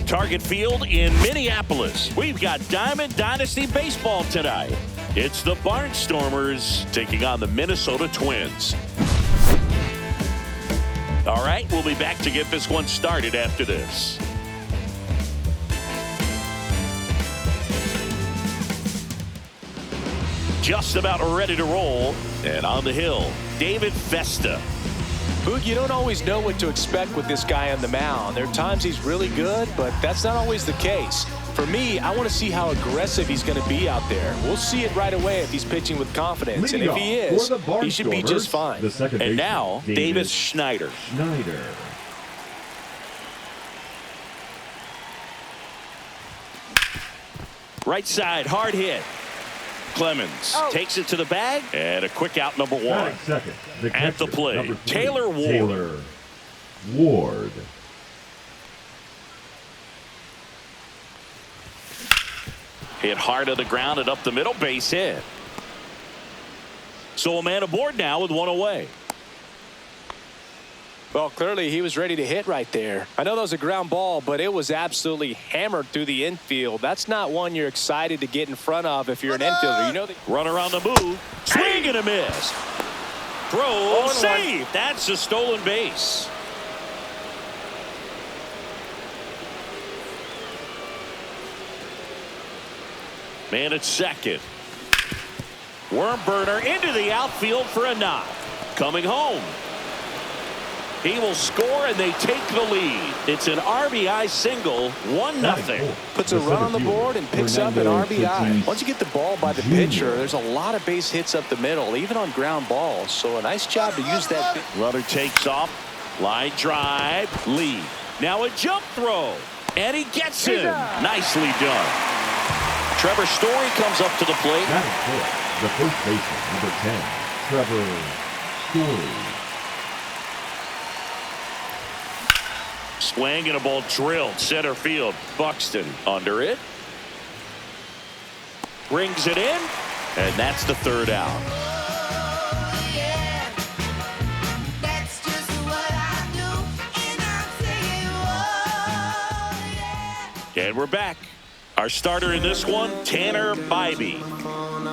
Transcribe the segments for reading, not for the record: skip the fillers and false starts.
Target Field in Minneapolis. We've got Diamond Dynasty Baseball tonight. It's the Barnstormers taking on the Minnesota Twins. All right, we'll be back to get this one started after this. Just about ready to roll, and on the hill, David Festa. Boog, you don't always know what to expect with this guy on the mound. There are times he's really good, but that's not always the case. For me, I want to see how aggressive he's going to be out there. We'll see it right away if he's pitching with confidence. And if he is, he should be just fine. And now, Davis Schneider. Right side, hard hit. Clemens takes it to the bag, and a quick out, number one. At the plate, Taylor Ward. Hit hard to the ground and up the middle, base hit. So a man aboard now with one away. Well, clearly he was ready to hit right there. I know that was a ground ball, but it was absolutely hammered through the infield. That's not one you're excited to get in front of if you're an infielder. You know, runner on the move, swing and a miss. Throw, save. That's a stolen base. Man at second. Worm burner into the outfield for a knock. Coming home. He will score, and they take the lead. It's an RBI single, 1-0. Puts a run on the board and picks up an RBI. Once you get the ball by the pitcher, there's a lot of base hits up the middle, even on ground balls. So a nice job to use that. Runner takes off. Line drive. Lead. Now a jump throw. And he gets him. Nicely done. Trevor Story comes up to the plate. The first baseman, number 10, Trevor Story. Swing and a ball drilled center field. Buxton under it. Brings it in. And that's the third out. And we're back. Our starter in this one, Tanner Bybee.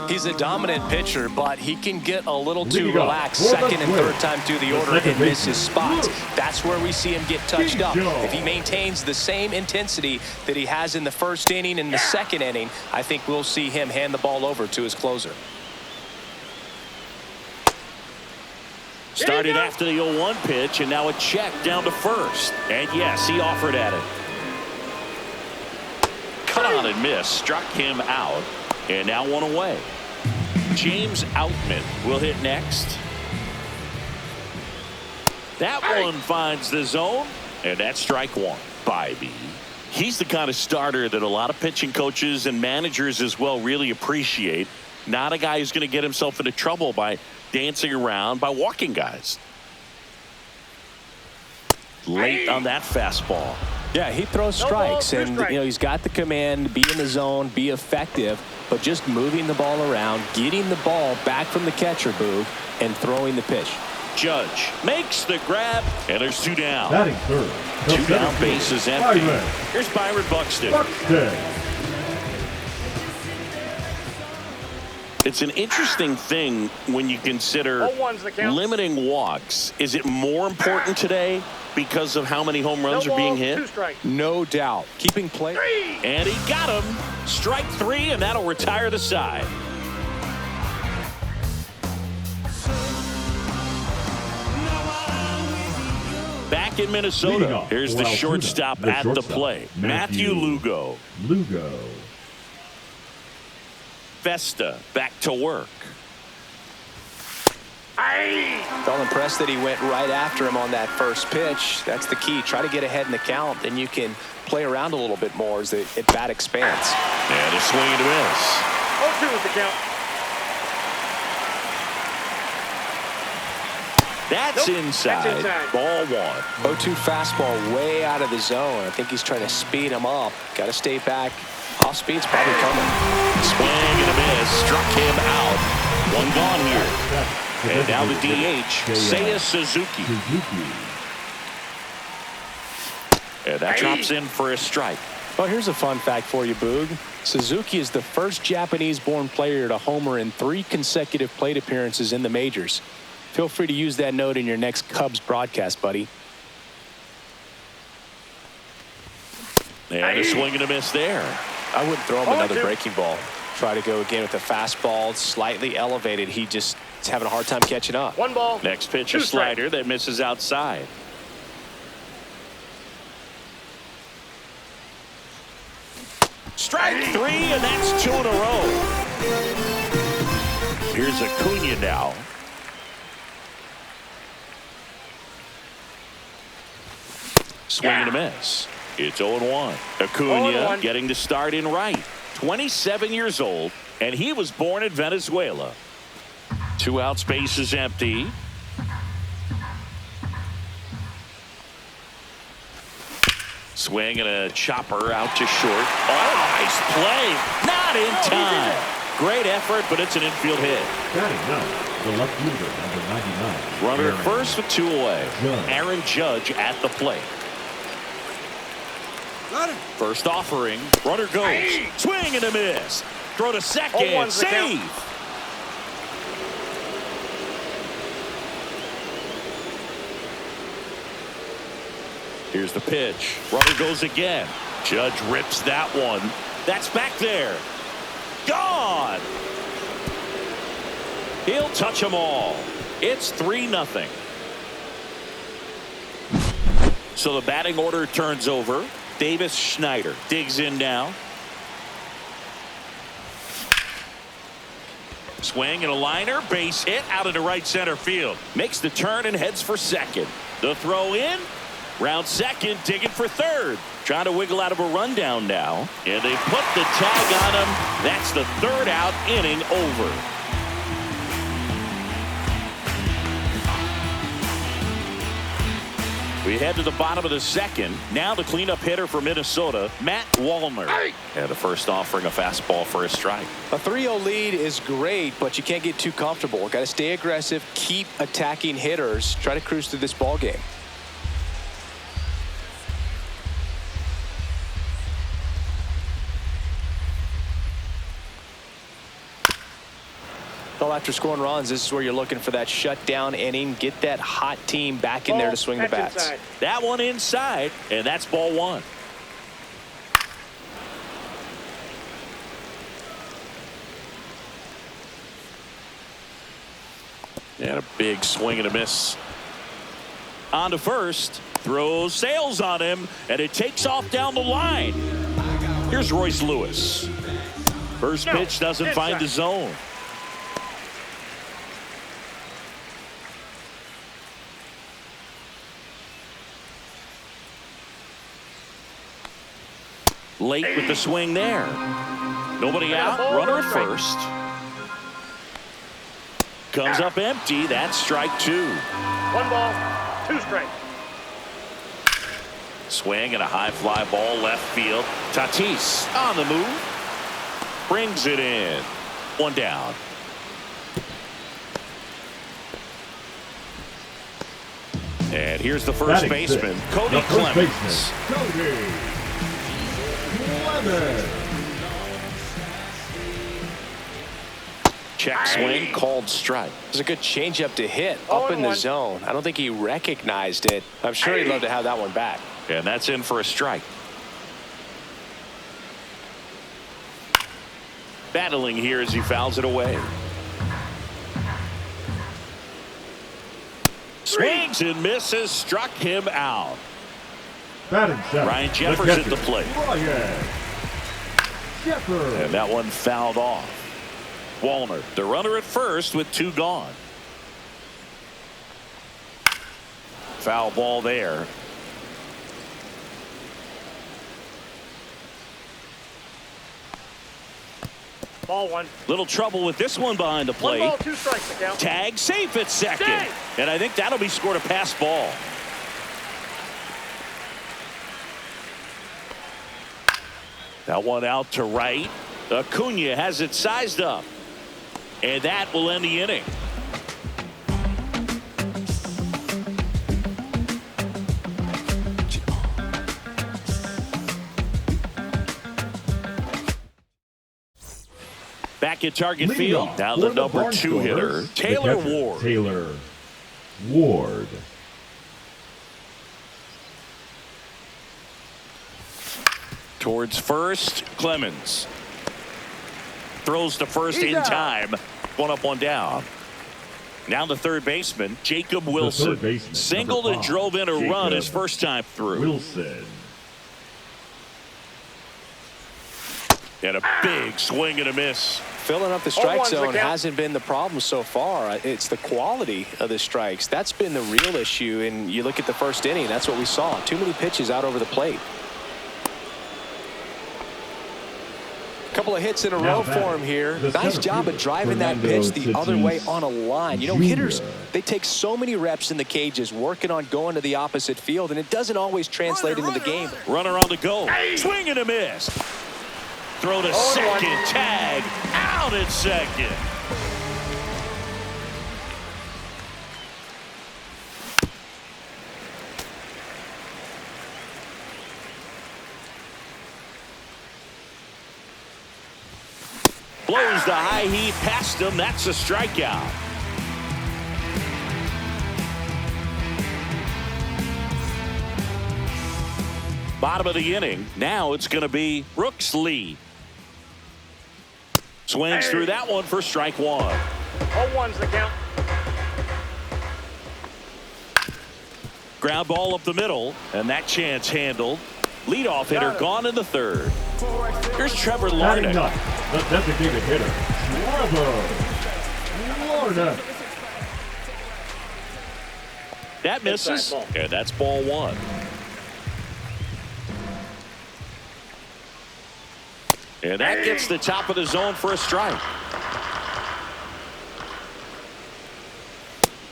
He's a dominant pitcher, but he can get a little too relaxed second and third time through the order and miss his spots. That's where we see him get touched up. If he maintains the same intensity that he has in the first inning and the second inning, I think we'll see him hand the ball over to his closer. Started after the 0-1 pitch, and now a check down to first. And yes, he offered at it. Cut on and miss, struck him out, and now one away. James Outman will hit next. That one finds the zone, and that's strike one. Bybee. He's the kind of starter that a lot of pitching coaches and managers as well really appreciate. Not a guy who's going to get himself into trouble by dancing around, by walking guys. Late on that fastball. Yeah, he throws strikes, and you know he's got the command, be in the zone, be effective, but just moving the ball around, getting the ball back from the catcher, Boog, and throwing the pitch. Judge makes the grab, and there's two down. Batting third. Two down, bases empty. Here's Byron Buxton. It's an interesting thing when you consider limiting walks. Is it more important today because of how many home runs are being hit? No doubt. Keeping play. And he got him. Strike three, and that'll retire the side. Back in Minnesota, here's the shortstop at the plate, Matthew Lugo. Festa back to work. Felt impressed that he went right after him on that first pitch. That's the key. Try to get ahead in the count, then you can play around a little bit more as the at-bat expands. And a swing and a miss. 0-2 is the count. That's inside. Ball one. 0-2 fastball way out of the zone. I think he's trying to speed him up. Got to stay back. Off speed's probably coming. Swing and a miss. Struck him out. One gone here. And now the DH, Seiya Suzuki. And that drops in for a strike. Well, here's a fun fact for you, Boog. Suzuki is the first Japanese-born player to homer in 3 consecutive plate appearances in the majors. Feel free to use that note in your next Cubs broadcast, buddy. And a swing and a miss there. I wouldn't throw him another breaking ball. Try to go again with the fastball, slightly elevated. He just is having a hard time catching up. 1 ball. Next pitch, a slider that misses outside. Strike 3, and that's 2 in a row. Here's Acuna now. Swing and a miss. It's 0-1. Acuna getting the start in right. 27 years old, and he was born in Venezuela. 2 outs, base is empty. Swing and a chopper out to short. Oh, nice play. Not in time. Great effort, but it's an infield hit. The left fielder, number 99. Runner at first with 2 away. Judge. Aaron Judge at the plate. First offering. Runner goes. Swing and a miss. Throw to second. Save. Here's the pitch. Runner goes again. Judge rips that one. That's back there. Gone. He'll touch them all. It's 3-0. So the batting order turns over. Davis Schneider digs in now. Swing and a liner. Base hit out into right center field. Makes the turn and heads for second. The throw in. Round second, digging for third. Trying to wiggle out of a rundown now. And they put the tag on him. That's the 3rd out, inning over. We head to the bottom of the second. Now the cleanup hitter for Minnesota, Matt Wallner. And the first offering, a fastball for a strike. A 3-0 lead is great, but you can't get too comfortable. Got to stay aggressive, keep attacking hitters, try to cruise through this ball game. Well, after scoring runs, this is where you're looking for that shutdown inning. Get that hot team back in there to swing the bats. Inside. That one inside, and that's ball 1. And a big swing and a miss. On to first. Throws, sails on him, and it takes off down the line. Here's Royce Lewis. First pitch doesn't find the zone. Late with the swing there. Nobody out. Runner at first. Comes up empty. That's strike 2. 1 ball, 2 strikes. Swing and a high fly ball left field. Tatis on the move. Brings it in. 1 down. And here's the first baseman, Cody Clemens. Check swing, called strike. It was a good changeup to hit up in the zone. I don't think he recognized it. I'm sure he'd love to have that one back. And that's in for a strike. Battling here as he fouls it away. Swings and misses, struck him out. Ryan Jeffers at the plate. And that one fouled off. Wallner, the runner at first with 2 gone. Foul ball there. Ball 1. Little trouble with this one behind the plate. 1 ball, 2 strikes. The count. Tag safe at second. And I think that'll be scored a pass ball. That one out to right. Acuna has it sized up. And that will end the inning. Back at target Leading field. off Now for the number 2 hitter, the Taylor catcher, Ward. Taylor Ward. Towards first, Clemens. Throws to first in time. One up, one down. Now the third baseman, Jacob Wilson. Baseman, singled and drove in a run his first time through. Wilson. And a big swing and a miss. Filling up the strike 0-1's the zone count. hasn't been the problem so far. It's the quality of the strikes. That's been the real issue. And you look at the first inning, that's what we saw. Too many pitches out over the plate. Couple of hits in a row for him here. Nice job of driving that pitch the other way on a line. You know, hitters, they take so many reps in the cages working on going to the opposite field, and it doesn't always translate into the game. Runner on the go. Swing and a miss. Throw to second. Tag. Out at second. Blows the high heat past him. That's a strikeout. Bottom of the inning. Now it's going to be Brooks Lee. Swings through that one for strike one. 0-1's the count. Ground ball up the middle, and that chance handled. Leadoff hitter gone in the third. Here's Trevor Batting Larnach. ninth, the designated hitter, Trevor Larnach. That misses, and that's ball one. And that gets the top of the zone for a strike.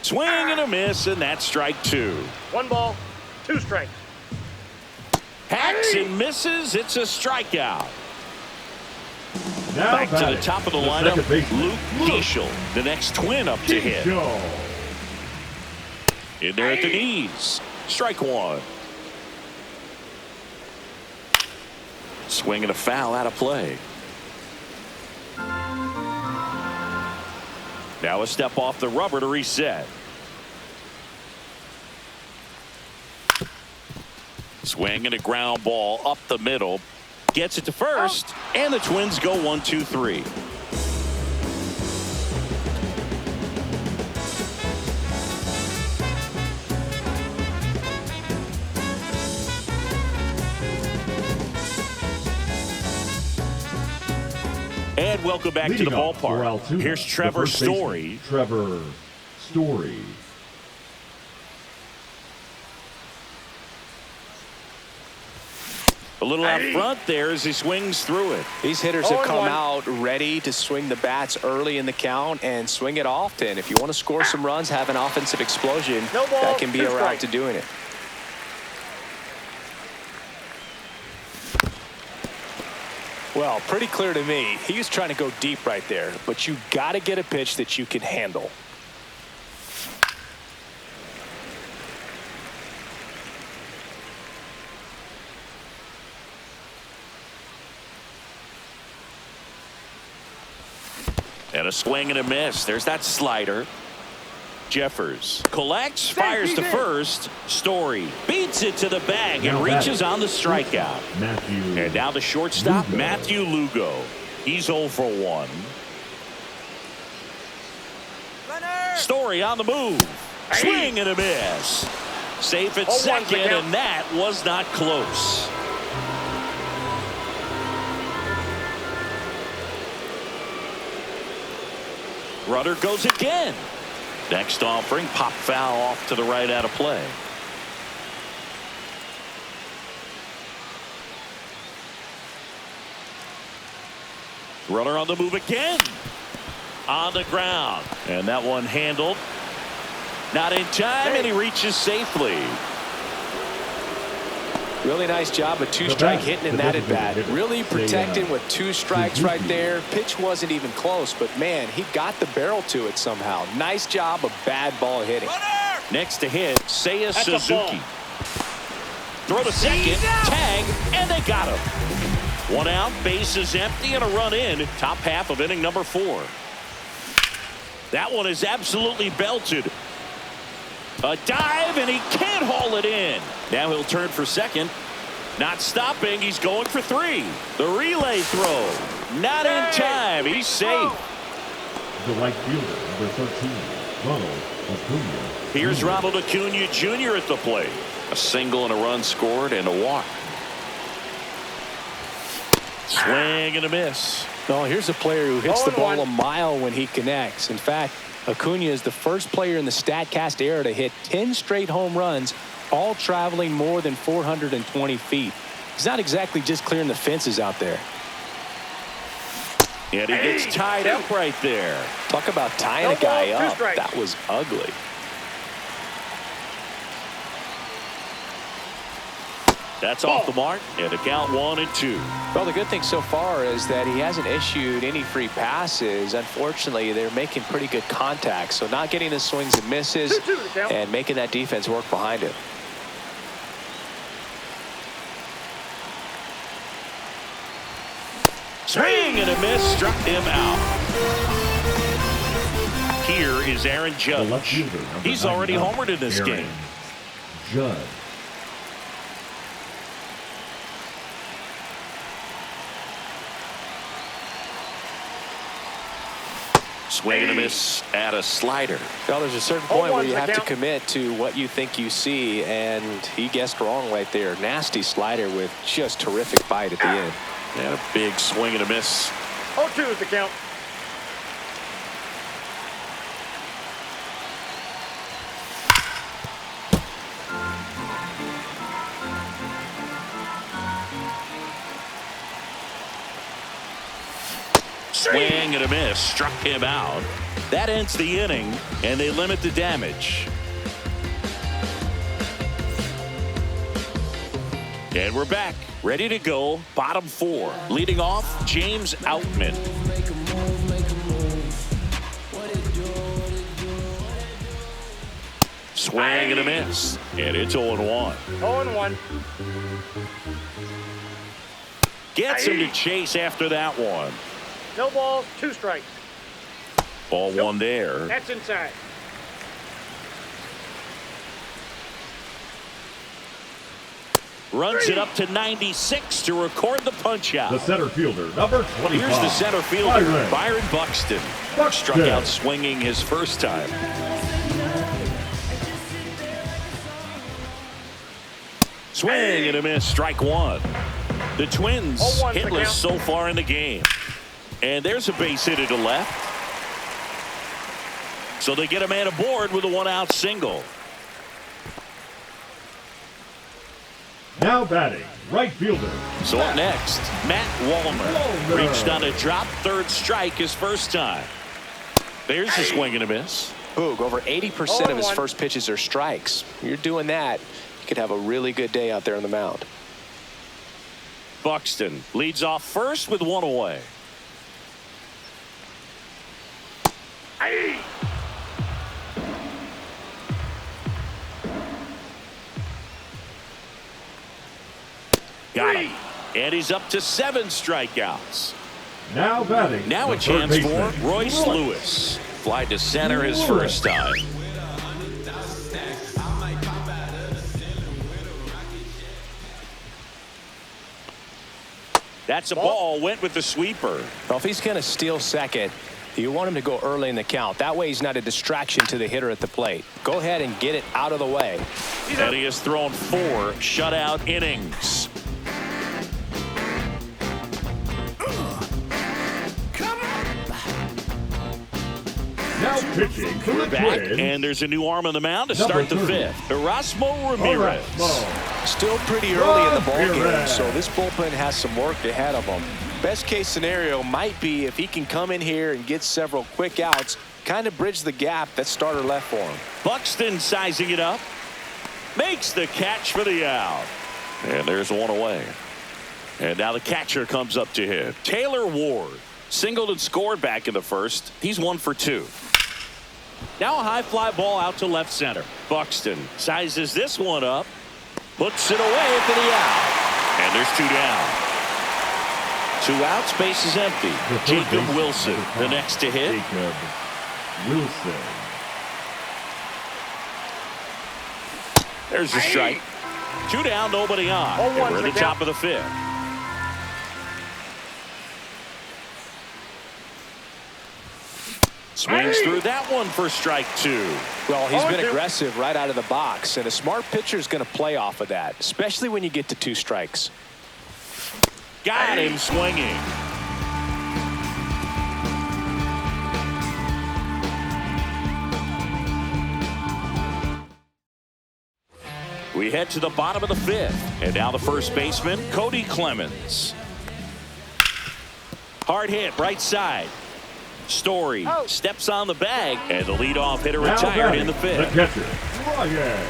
Swing and a miss, and that's strike two. 1 ball, 2 strikes. Hacks and misses. It's a strikeout. Now Back to the top of the lineup, Luke Diesel, the next twin up to hit. In there at the knees. Strike one. Swing and a foul out of play. Now a step off the rubber to reset. Swing and a ground ball up the middle. Gets it to first, and the Twins go 1-2-3. And welcome back to the ballpark. Here's Trevor Story. Trevor Story. A little out front there as he swings through it. These hitters have come out ready to swing the bats early in the count and swing it often. If you want to score some runs, have an offensive explosion, that can be a route to doing it. Well, pretty clear to me. He was trying to go deep right there, but you got to get a pitch that you can handle. And a swing and a miss. There's that slider. Jeffers collects, fires to first. Story beats it to the bag and reaches on the strikeout. And now the shortstop, Matthew Lugo. He's 0 for 1. Story on the move. Swing and a miss. Safe at second, and that was not close. Rudder goes again. Next offering, pop foul off to the right out of play. Runner on the move again. On the ground. And that one handled. Not in time, and he reaches safely. Really nice job of two-strike hitting in that at bat. Really protecting with 2 strikes right there. Pitch wasn't even close, but man, he got the barrel to it somehow. Nice job of bad ball hitting. Next to hit, Seiya Suzuki. Throw to second, tag, and they got him. One out, bases empty, and a run in. Top half of inning number 4. That one is absolutely belted. A dive, and he can't haul it in. Now he'll turn for second. Not stopping. He's going for 3. The relay throw. Not in time. He's safe. The right fielder, number 13, Ronald Acuna. Here's Ronald Acuna Jr. at the plate. A single and a run scored and a walk. Swing and a miss. Oh, here's a player who hits the ball a mile when he connects. In fact, Acuna is the first player in the StatCast era to hit 10 straight home runs, all traveling more than 420 feet. He's not exactly just clearing the fences out there. And he gets tied up right there. Talk about tying a guy up. That was ugly. That's off the mark, and a count 1-2. Well, the good thing so far is that he hasn't issued any free passes. Unfortunately, they're making pretty good contact, so not getting the swings and misses and making that defense work behind him. Swing and a miss, struck him out. Here is Aaron Judge. He's already homered in this game. Judge. Swing and a miss at a slider. Well, there's a certain point where you have to commit to what you think you see, and he guessed wrong right there. Nasty slider with just terrific bite at the end. And a big swing and a miss. 0-2 is the count. Swing and a miss, struck him out. That ends the inning, and they limit the damage. And we're back, ready to go. Bottom 4. Leading off, James Outman. Swing and a miss, and it's 0-1. 0-1. Gets him to chase after that one. No balls, 2 strikes. Ball 1 there. That's inside. Runs it up to 96 to record the punch out. The center fielder, number 25. Here's the center fielder, Byron Buxton. Struck out swinging his first time. Swing and a miss, strike 1. The Twins hitless so far in the game. And there's a base hit to left. So they get a man aboard with a 1-out single. Now batting, right fielder. So up next, Matt Wallner. Reached on a drop, 3rd strike his first time. There's a swing and a miss. Boog, over 80% of his first pitches are strikes. You're doing that, you could have a really good day out there on the mound. Buxton leads off first with 1 away. Got him. And he's up to 7 strikeouts. Now batting. Now a chance for Royce Lewis. Fly to center his first time. That's a ball. Went with the sweeper. Well, if he's going to steal second, you want him to go early in the count. That way he's not a distraction to the hitter at the plate. Go ahead and get it out of the way. And he has thrown 4 shutout innings. Now pitching for the Twins. And there's a new arm on the mound to start the 5th. Erasmo Ramirez. Still pretty early in the ballgame, so this bullpen has some work ahead of them. Best case scenario might be if he can come in here and get several quick outs, kind of bridge the gap that starter left for him. Buxton sizing it up. Makes the catch for the out. And there's 1 away. And now the catcher comes up to him. Taylor Ward singled and scored back in the first. He's 1 for 2. Now a high fly ball out to left center. Buxton sizes this one up. Puts it away for the out. And there's 2 down. 2 outs, base is empty. Jacob Wilson, the next to hit. Jacob Wilson. There's a strike. 2 down, nobody on. And we're at the top of the 5th. Swings through that one for strike 2. Well, he's been aggressive right out of the box, and a smart pitcher is going to play off of that, especially when you get to 2 strikes. Got him swinging. We head to the bottom of the 5th, and now the first baseman, Cody Clemens. Hard hit, right side. Story steps on the bag, and the leadoff hitter retired in the 5th. The catcher, Ryan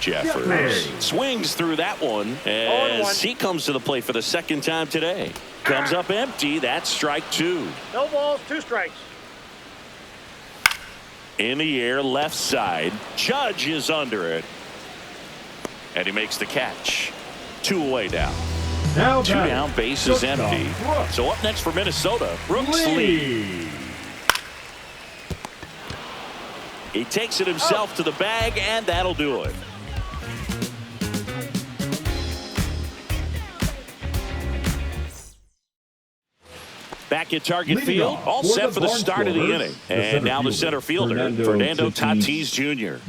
Jeffers swings through that one as he comes to the plate for the 2nd time today. Comes up empty. That's strike 2. No balls, 2 strikes. In the air, left side. Judge is under it. And he makes the catch. 2 away now. Now 2 down, base is empty. So up next for Minnesota, Brooks Lee. He takes it himself to the bag, and that'll do it. Back at target field, all set for the start of the inning. And now the center fielder, Fernando Tatis Jr.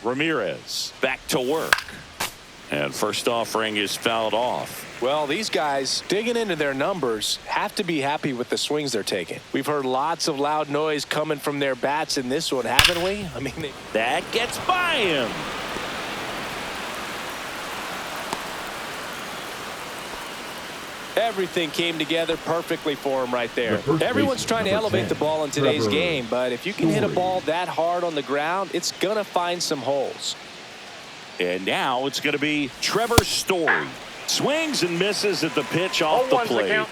Ramirez back to work. And first offering is fouled off. Well, these guys digging into their numbers have to be happy with the swings they're taking. We've heard lots of loud noise coming from their bats in this one, haven't we? I mean, that gets by him. Everything came together perfectly for him right there. Everyone's trying to elevate the ball in today's game, but if you can hit a ball that hard on the ground, it's going to find some holes. And now it's going to be Trevor Story. Swings and misses at the pitch off the plate.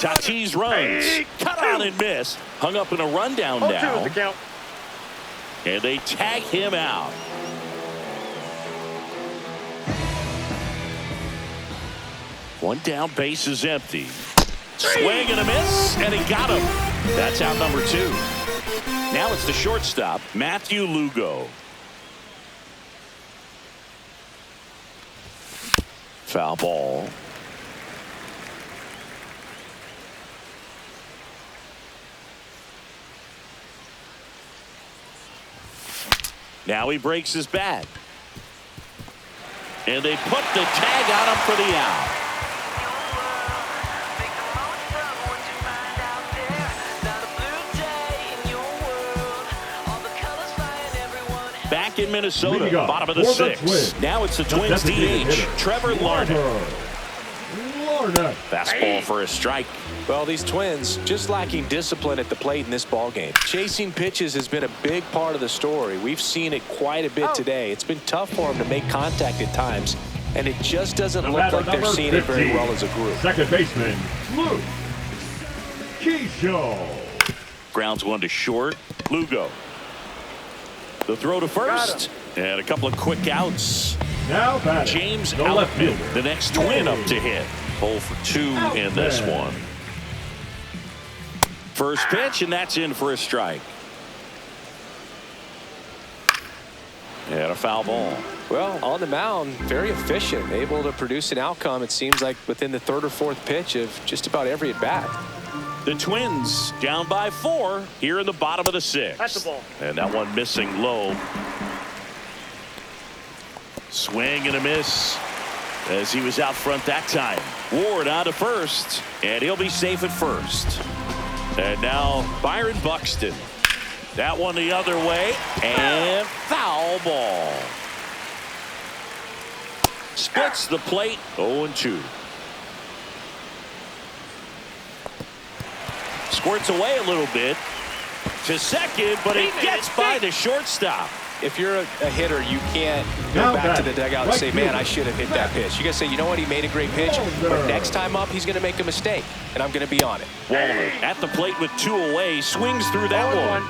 Tatis runs. Cut on and miss. Hung up in a rundown now. And they tag him out. One down, base is empty. Swing and a miss, and he got him. That's out number 2. Now it's the shortstop, Matthew Lugo. Foul ball. Now he breaks his bat. And they put the tag on him for the out. Back in Minnesota, bottom of the 6th. Now it's the Twins DH, Trevor Larnach. Fastball for a strike. Well, these Twins just lacking discipline at the plate in this ballgame. Chasing pitches has been a big part of the story. We've seen it quite a bit today. It's been tough for them to make contact at times, and it just doesn't look like they're seeing it very well as a group. Second baseman, Luke Keyshaw. Grounds one to short. Lugo. The throw to first. And a couple of quick outs. Now batting, James the left Outfield, fielder, the next Twin up to hit. 0 for 2 in this one. First pitch, and that's in for a strike. And a foul ball. Well, on the mound, very efficient, able to produce an outcome, it seems like, within the 3rd or 4th pitch of just about every at-bat. The Twins down by 4 here in the bottom of the 6th. That's the ball. And that one missing low. Swing and a miss as he was out front that time. Ward on to first, and he'll be safe at first. And now Byron Buxton. That one the other way, and foul ball. Splits the plate, 0-2. Squirts away a little bit. to second, but it gets by the shortstop. If you're a hitter, you can't go back to the dugout and say, man, I should have hit that pitch. You got to say, you know what, he made a great pitch, but next time up, he's going to make a mistake, and I'm going to be on it. Wallner at the plate with 2 away, swings through that one.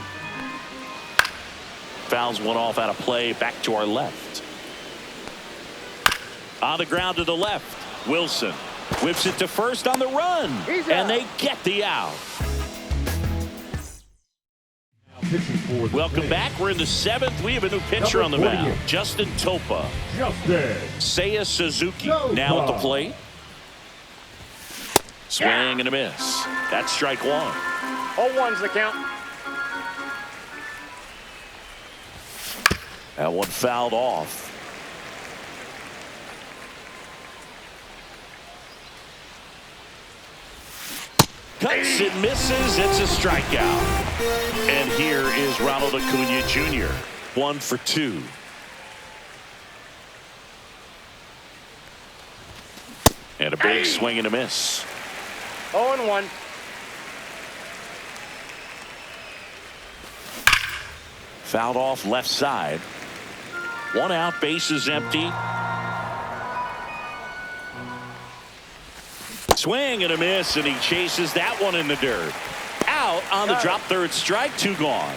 Fouls one off out of play, back to our left. On the ground to the left, Wilson whips it to first on the run, and they get the out. Welcome back. We're in the 7th. We have a new pitcher on the mound. Justin Topa. Seiya Suzuki now at the plate. Swing and a miss. That's strike 1. 0-1's the count. That one fouled off. Cuts and misses. It's a strikeout. And here is Ronald Acuna Jr. 1 for 2. And a big swing and a miss. 0-1. Fouled off left side. 1 out, bases empty. Swing and a miss, and he chases that one in the dirt. Out on the drop, third strike, 2 gone.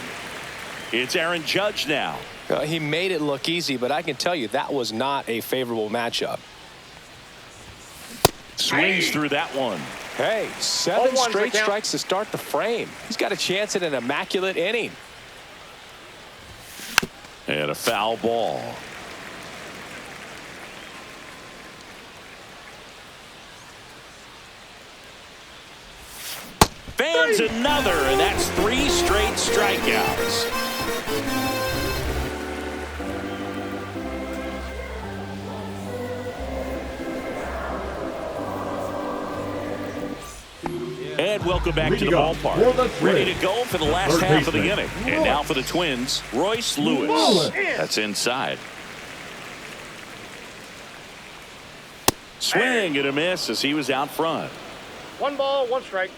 It's Aaron Judge now. He made it look easy, but I can tell you that was not a favorable matchup. Swings through that one. Hey, 7 straight strikes to start the frame. He's got a chance at an immaculate inning. And a foul ball. Fans another, and that's 3 straight strikeouts. And welcome back to the ballpark. Ready to go for the last half of the inning. And now for the Twins, Royce Lewis. That's inside. Swing and a miss as he was out front. 1 ball, 1 strike.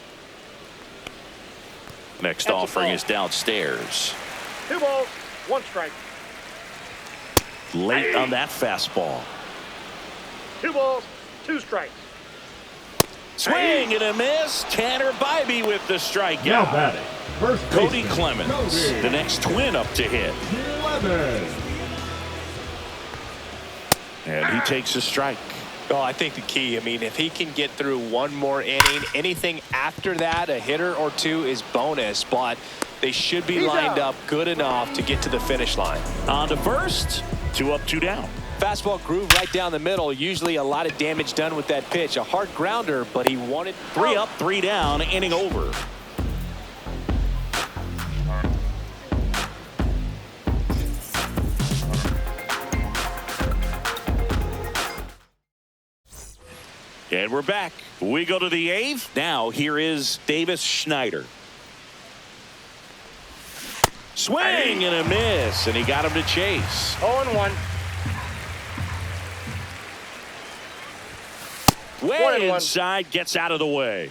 Next offering is downstairs. 2 balls, 1 strike. Late on that fastball. 2 balls, 2 strikes. Swing and a miss. Tanner Bybee with the strikeout. Now batting, first Cody Clemens, the next Twin up to hit. And he takes a strike. Well, I think the key, I mean, if he can get through 1 more inning, anything after that, a hitter or 2 is bonus, but they should be lined up good enough to get to the finish line. On to first, 2 up, 2 down. Fastball groove right down the middle. Usually a lot of damage done with that pitch. A hard grounder, but he wanted 3 up, 3 down, inning over. And we're back. We go to the 8th. Now here is Davis Schneider. Swing and a miss, and he got him to chase. 0-1. Way inside, gets out of the way.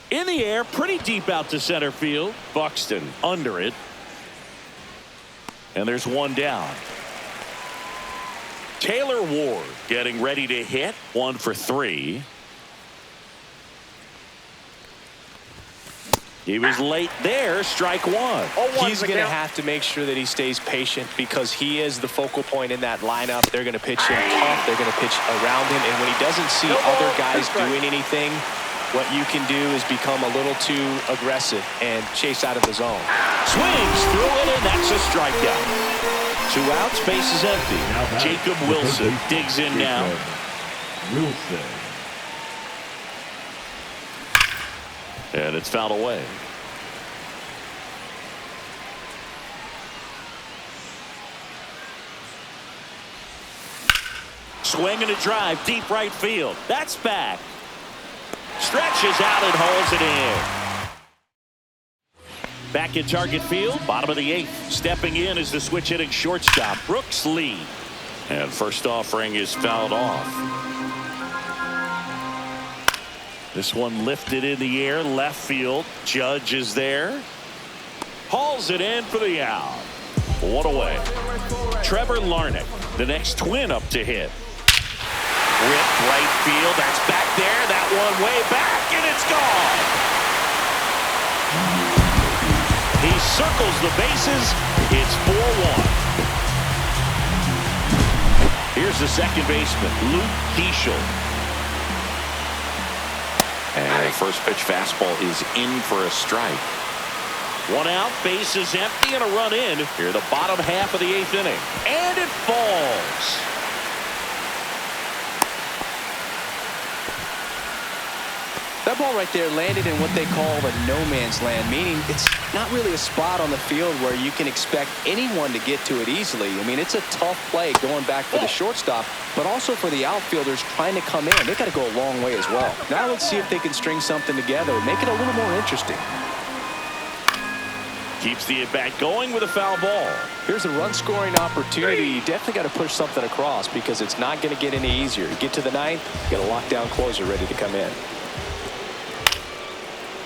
In the air, pretty deep out to center field. Buxton under it. And there's 1 down. Taylor Ward getting ready to hit. 1 for 3. He was late there. Strike 1. He's going to have to make sure that he stays patient because he is the focal point in that lineup. They're going to pitch him tough. They're going to pitch around him. And when he doesn't see other guys doing anything, what you can do is become a little too aggressive and chase out of the zone. Swings through it, and that's a strikeout. 2 outs, base is empty. Jacob Wilson digs in now. And it's fouled away. Swing and a drive, deep right field. That's back. Stretches out and holds it in. Back in target field, bottom of the 8th. Stepping in is the switch hitting shortstop, Brooks Lee. And first offering is fouled off. This one lifted in the air, left field. Judge is there. Hauls it in for the out. One away. Trevor Larnach, the next Twin up to hit. Ripped right field. That's back there. That one way back, and it's gone. He circles the bases. It's 4-1. Here's the second baseman, Luke Keeschel. And first pitch fastball is in for a strike. One out, bases empty, and a run in. Here, the bottom half of the 8th inning. And it falls. That ball right there landed in what they call the no man's land, meaning it's not really a spot on the field where you can expect anyone to get to it easily. I mean, it's a tough play going back for the shortstop, but also for the outfielders trying to come in. They got to go a long way as well. Now let's see if they can string something together, make it a little more interesting. Keeps the at-bat going with a foul ball. Here's a run-scoring opportunity. You definitely got to push something across because it's not going to get any easier. You get to the 9th, you got a lockdown closer ready to come in.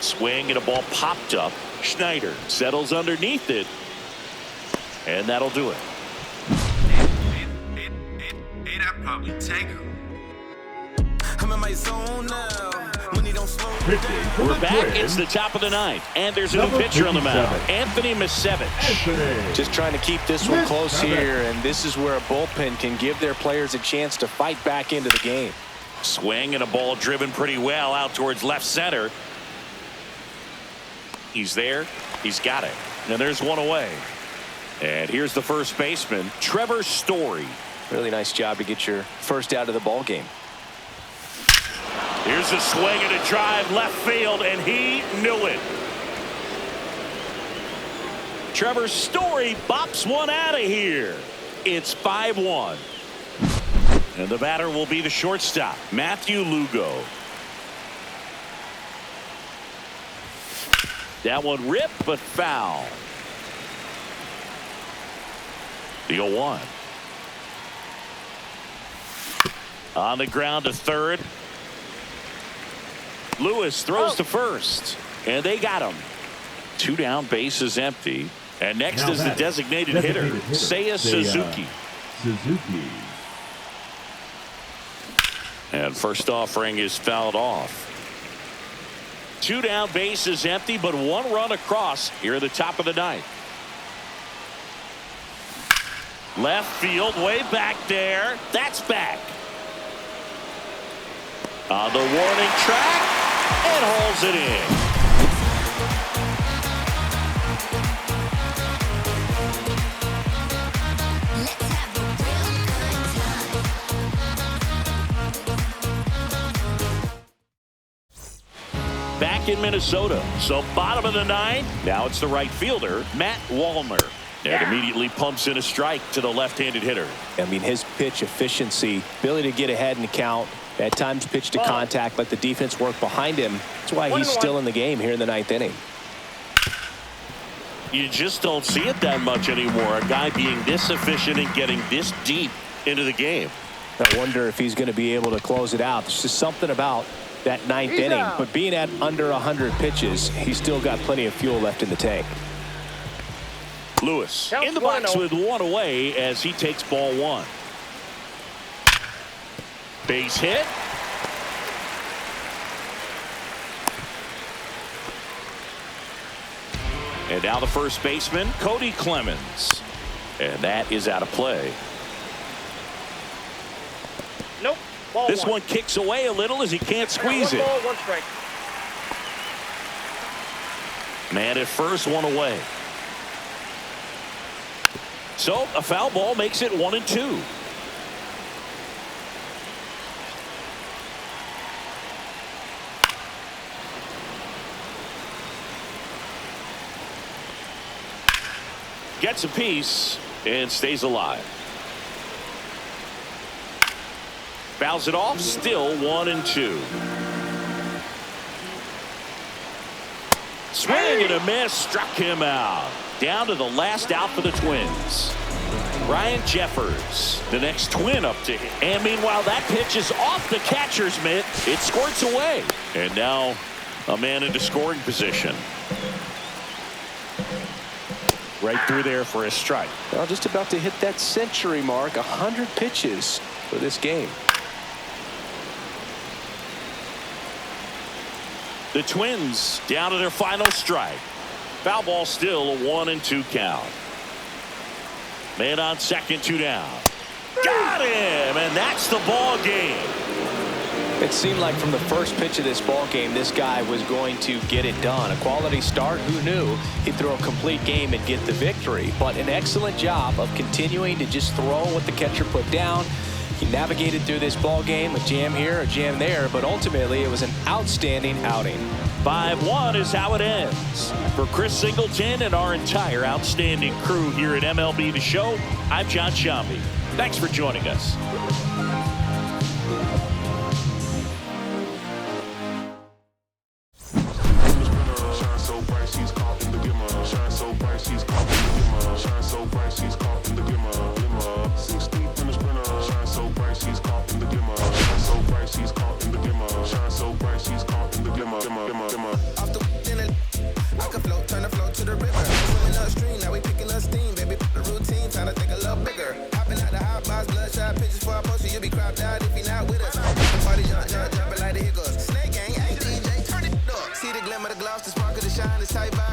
Swing and a ball popped up. Schneider settles underneath it. And that'll do it. Hey, that probably take him. I'm in my zone now. Money don't slow down. We're back. It's the top of the 9th. And there's a new pitcher on the mound. Anthony Misevich. Just trying to keep this one close here. And this is where a bullpen can give their players a chance to fight back into the game. Swing and a ball driven pretty well out towards left center. He's there. He's got it. And there's one away. And here's the first baseman, Trevor Story. Really nice job to get your first out of the ball game. Here's a swing and a drive left field, and he knew it. Trevor Story bops one out of here. It's 5-1. And the batter will be the shortstop, Matthew Lugo. That one ripped, but foul. The 0-1. On the ground to third. Lewis throws to first. And they got him. 2 down, bases empty. And next is the designated hitter, Seiya Suzuki. And first offering is fouled off. 2 down, bases empty, but 1 run across here at the top of the 9th. Left field, way back there. That's back. On the warning track, and hauls it in. Back in Minnesota. So bottom of the 9th. Now it's the right fielder, Matt Wallner. And immediately pumps in a strike to the left-handed hitter. I mean, his pitch efficiency, ability to get ahead in the count, at times pitch to contact, let the defense work behind him. That's why he's still in the game here in the 9th inning. You just don't see it that much anymore. A guy being this efficient and getting this deep into the game. I wonder if he's going to be able to close it out. There's just something about that 9th inning, but being at under 100 pitches, he's still got plenty of fuel left in the tank. Lewis in the box with 1 away as he takes ball 1. Base hit. And now the first baseman, Cody Clemens. And that is out of play. Nope. Ball This 1. one kicks away a little as he can't squeeze it. 1 ball, 1 strike. Man at first, 1 away. So a foul ball makes it 1-2. Gets a piece and stays alive. Fouls it off, still 1-2. Swing and a miss, struck him out. Down to the last out for the Twins. Ryan Jeffers, the next twin up to him. And meanwhile, that pitch is off the catcher's mitt. It squirts away. And now a man into scoring position. Right through there for a strike. Well, just about to hit that century mark. 100 pitches for this game. The Twins down to their final strike. Foul ball, still a 1-2 count. Man on second, 2 down. Got him, and that's the ball game. It seemed like from the first pitch of this ball game, this guy was going to get it done. A quality start. Who knew he'd throw a complete game and get the victory? But an excellent job of continuing to just throw what the catcher put down. He navigated through this ball game, a jam here, a jam there, but ultimately it was an outstanding outing. 5-1 is how it ends. For Chris Singleton and our entire outstanding crew here at MLB The Show, I'm John Shambi. Thanks for joining us. See the glimmer, the gloss, the sparkle, the shine, the type.